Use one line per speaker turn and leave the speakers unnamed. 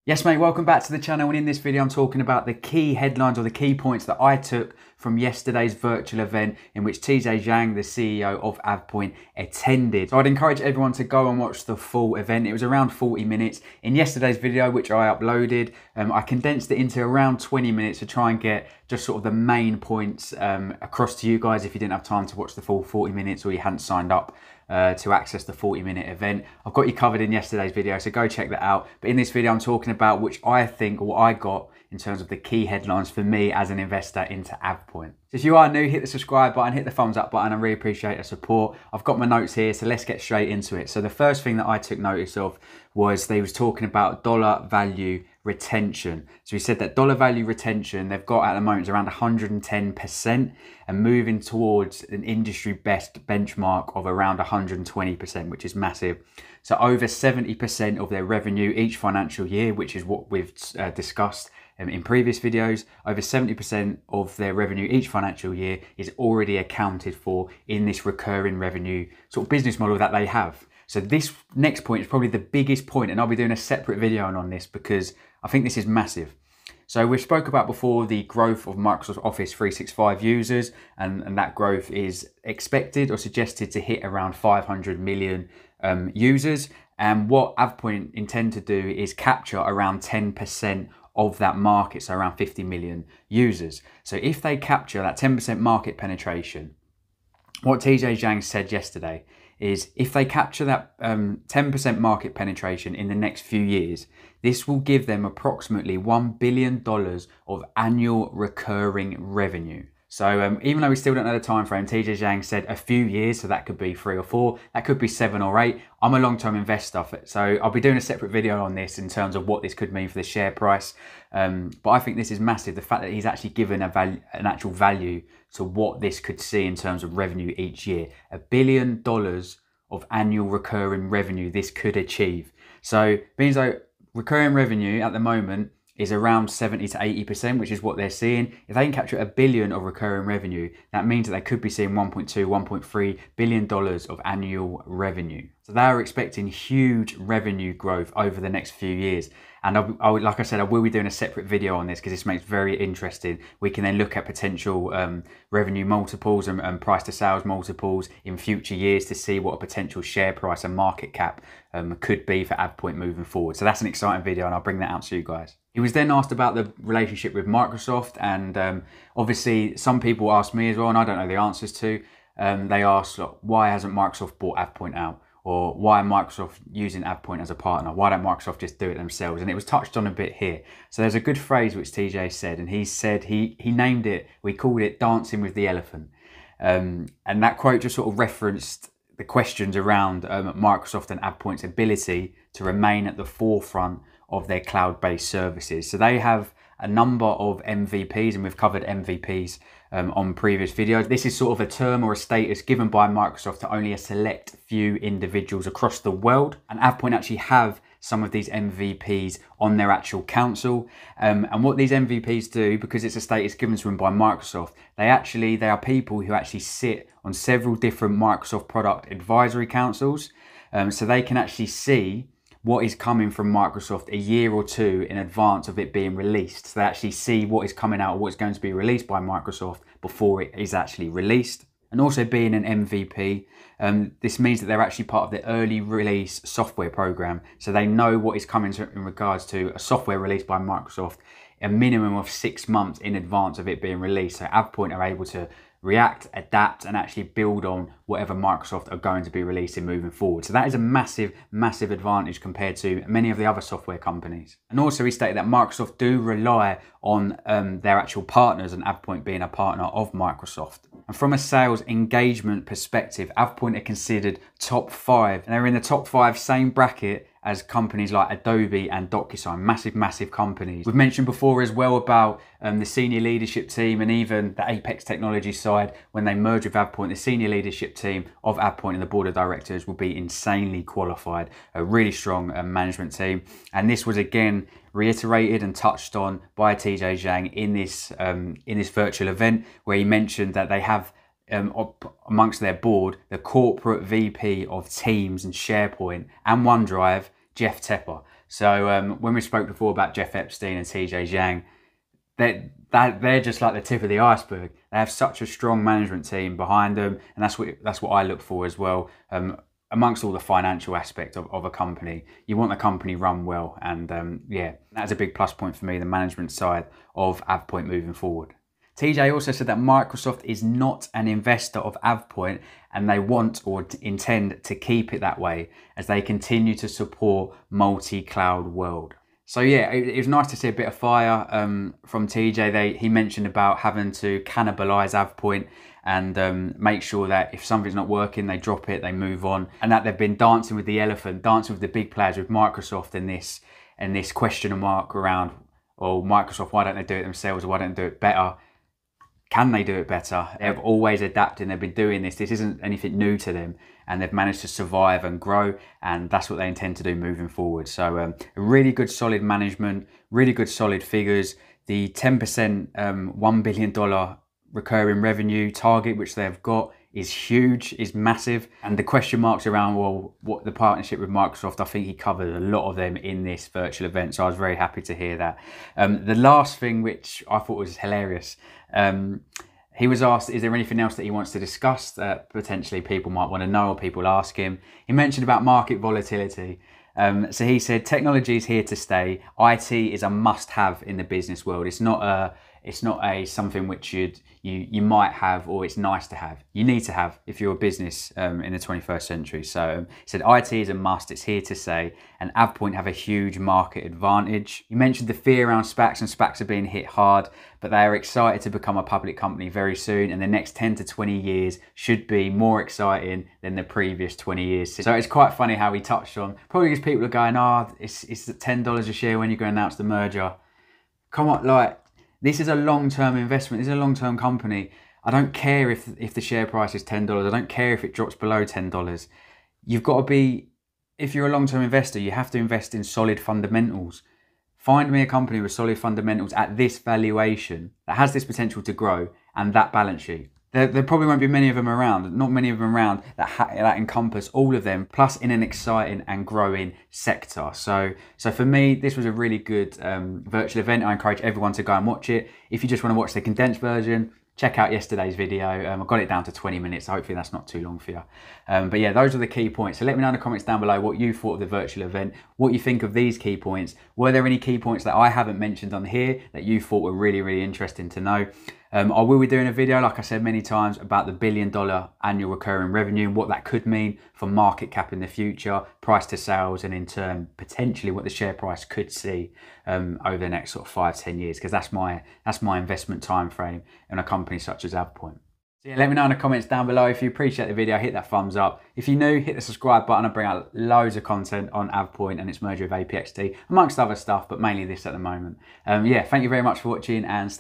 Yes mate, welcome back to the channel, and in this video I'm talking about the key headlines or the key points that I took from yesterday's virtual event in which TJ Zhang, the CEO of Avepoint, attended. So I'd encourage everyone to go and watch the full event. It was around 40 minutes. In yesterday's video, which I uploaded, I condensed it into around 20 minutes to try and get just sort of the main points across to you guys if you didn't have time to watch the full 40 minutes or you hadn't signed up to access the 40-minute event. I've got you covered in yesterday's video, so go check that out. But in this video, I'm talking about which I think, or what I got in terms of the key headlines for me as an investor into Avepoint. So if you are new, hit the subscribe button, hit the thumbs up button. I really appreciate the support. I've got my notes here, so let's get straight into it. So the first thing that I took notice of was they was talking about dollar value retention. So he said that dollar value retention they've got at the moment is around 110% and moving towards an industry best benchmark of around 120%, which is massive. So over 70% of their revenue each financial year, which is what we've discussed in previous videos, over 70% of their revenue each financial year is already accounted for in this recurring revenue sort of business model that they have. So this next point is probably the biggest point, and I'll be doing a separate video on this because I think this is massive. So we spoke about before the growth of Microsoft Office 365 users, and that growth is expected or suggested to hit around 500 million users. And what Avepoint intend to do is capture around 10% of that market, so around 50 million users. So if they capture that 10% market penetration, what TJ Zhang said yesterday is if they capture that 10% market penetration in the next few years, this will give them approximately $1 billion of annual recurring revenue. So even though we still don't know the time frame, TJ Zhang said a few years, so that could be 3 or 4, that could be 7 or 8. I'm a long-term investor, so I'll be doing a separate video on this in terms of what this could mean for the share price. But I think this is massive, the fact that he's actually given an actual value to what this could see in terms of revenue each year. $1 billion of annual recurring revenue this could achieve. So means like recurring revenue at the moment is around 70 to 80%, which is what they're seeing. If they can capture $1 billion of recurring revenue, that means that they could be seeing $1.2, $1.3 billion of annual revenue. So they are expecting huge revenue growth over the next few years. And like I said, I will be doing a separate video on this because this makes it very interesting. We can then look at potential revenue multiples and price to sales multiples in future years to see what a potential share price and market cap could be for Avepoint moving forward. So that's an exciting video, and I'll bring that out to you guys. He was then asked about the relationship with Microsoft, and obviously some people asked me as well, and I don't know the answers to. They asked, look, why hasn't Microsoft bought Avepoint out? Or why are Microsoft using Avepoint as a partner? Why don't Microsoft just do it themselves? And it was touched on a bit here. So there's a good phrase which TJ said, and he said, he named it, we called it dancing with the elephant. And that quote just sort of referenced the questions around Microsoft and Avepoint's ability to remain at the forefront of their cloud-based services. So they have a number of MVPs, and we've covered MVPs on previous videos. This is sort of a term or a status given by Microsoft to only a select few individuals across the world. And Avepoint actually have some of these MVPs on their actual council. And what these MVPs do, because it's a status given to them by Microsoft, they are people who actually sit on several different Microsoft product advisory councils. So they can actually see what is coming from Microsoft a year or two in advance of it being released. So they actually see what is coming out or what's going to be released by Microsoft before it is actually released. And also being an MVP, this means that they're actually part of the early release software program. So they know what is coming in regards to a software released by Microsoft a minimum of 6 months in advance of it being released. So Avepoint are able to react, adapt, and actually build on whatever Microsoft are going to be releasing moving forward. So that is a massive, massive advantage compared to many of the other software companies. And also he stated that Microsoft do rely on their actual partners, and Avepoint being a partner of Microsoft. And from a sales engagement perspective, Avepoint are considered top 5, and they're in the top 5 same bracket as companies like Adobe and DocuSign, massive, massive companies. We've mentioned before as well about the senior leadership team and even the Apex Technology side. When they merge with Avepoint, the senior leadership team of Avepoint and the board of directors will be insanely qualified, a really strong management team. And this was again reiterated and touched on by TJ Zhang in this virtual event, where he mentioned that they have amongst their board the corporate VP of Teams and SharePoint and OneDrive, Jeff Tepper. So when we spoke before about Jeff Epstein and TJ Zhang, they're just like the tip of the iceberg. They have such a strong management team behind them, and that's what I look for as well. Amongst all the financial aspect of a company, you want the company run well, and yeah, that's a big plus point for me, the management side of Avepoint moving forward. TJ also said that Microsoft is not an investor of Avepoint, and they want or intend to keep it that way as they continue to support multi-cloud world. So yeah, it was nice to see a bit of fire from TJ. He mentioned about having to cannibalize Avepoint and make sure that if something's not working, they drop it, they move on, and that they've been dancing with the elephant, dancing with the big players, with Microsoft and this question mark around, oh, Microsoft, why don't they do it themselves, or why don't they do it better? Can they do it better? They've always adapted, they've been doing this. This isn't anything new to them, and they've managed to survive and grow, and that's what they intend to do moving forward. So a really good solid management, really good solid figures. The 10% $1 billion recurring revenue target, which they've got, is huge, is massive. And the question marks around, well, what the partnership with Microsoft, I think he covered a lot of them in this virtual event. So I was very happy to hear that. The last thing, which I thought was hilarious, he was asked, is there anything else that he wants to discuss that potentially people might want to know or people ask him? He mentioned about market volatility. So he said, technology is here to stay. IT is a must-have in the business world. It's not a something which you might have, or it's nice to have. You need to have if you're a business in the 21st century. So he said IT is a must, it's here to stay, and Avepoint have a huge market advantage. You mentioned the fear around SPACs, and SPACs are being hit hard, but they are excited to become a public company very soon, and the next 10 to 20 years should be more exciting than the previous 20 years. So it's quite funny how he touched on, probably because people are going, oh, it's $10 a share when you're going to announce the merger. Come on, like, this is a long-term investment. This is a long-term company. I don't care if the share price is $10. I don't care if it drops below $10. You've got to be, if you're a long-term investor, you have to invest in solid fundamentals. Find me a company with solid fundamentals at this valuation that has this potential to grow and that balance sheet. There probably won't be many of them around, not many of them around that encompass all of them, plus in an exciting and growing sector. So for me, this was a really good virtual event. I encourage everyone to go and watch it. If you just want to watch the condensed version, check out yesterday's video. I got it down to 20 minutes, so hopefully that's not too long for you. But yeah, those are the key points. So let me know in the comments down below what you thought of the virtual event, what you think of these key points. Were there any key points that I haven't mentioned on here that you thought were really, really interesting to know? I will be doing a video, like I said many times, about the $1 billion annual recurring revenue and what that could mean for market cap in the future, price to sales, and in turn, potentially what the share price could see over the next sort of 5-10 years, because that's my investment time frame in a company such as Avepoint. So yeah, let me know in the comments down below. If you appreciate the video, hit that thumbs up. If you're new, hit the subscribe button. I bring out loads of content on Avepoint and its merger with APXT, amongst other stuff, but mainly this at the moment. Yeah, thank you very much for watching, and stay